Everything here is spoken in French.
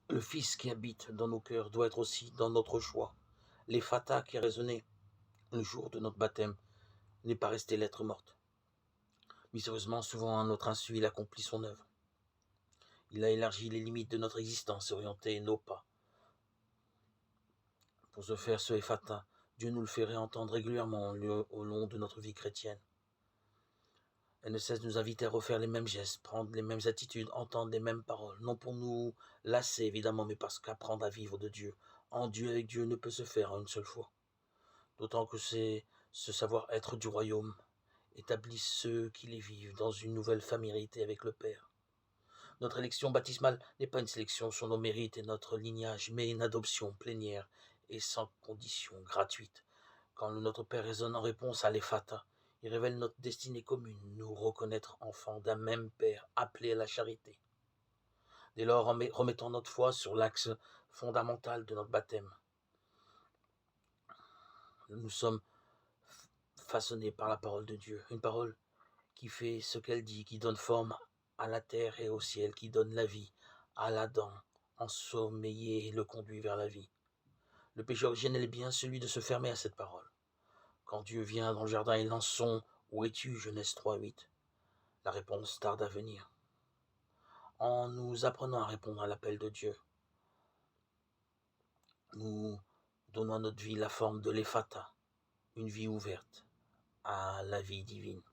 Le Fils qui habite dans nos cœurs doit être aussi dans notre choix. L'Ephatha qui résonnait le jour de notre baptême n'est pas resté lettre morte. Mystérieusement, souvent à notre insu, il accomplit son œuvre. Il a élargi les limites de notre existence et orienté nos pas. Pour ce faire, ce Ephatha, Dieu nous le fait réentendre régulièrement au long de notre vie chrétienne. Elle ne cesse de nous inviter à refaire les mêmes gestes, prendre les mêmes attitudes, entendre les mêmes paroles. Non pour nous lasser, évidemment, mais parce qu'apprendre à vivre de Dieu, en Dieu avec Dieu, ne peut se faire en une seule fois. D'autant que c'est ce savoir-être du royaume établit ceux qui les vivent dans une nouvelle familiarité avec le Père. Notre élection baptismale n'est pas une sélection sur nos mérites et notre lignage, mais une adoption plénière et sans condition, gratuite. Quand notre Père résonne en réponse à l'Ephatha, il révèle notre destinée commune, nous reconnaître enfants d'un même Père, appelés à la charité. Dès lors, remettons notre foi sur l'axe fondamental de notre baptême. Nous sommes façonnés par la parole de Dieu, une parole qui fait ce qu'elle dit, qui donne forme à la terre et au ciel, qui donne la vie à l'Adam ensommeillé et le conduit vers la vie. Le péché originel est bien celui de se fermer à cette parole. Quand Dieu vient dans le jardin et lance son « Où es-tu » Genèse 3:8, la réponse tarde à venir. En nous apprenant à répondre à l'appel de Dieu, nous donnons à notre vie la forme de l'Ephatha, une vie ouverte à la vie divine.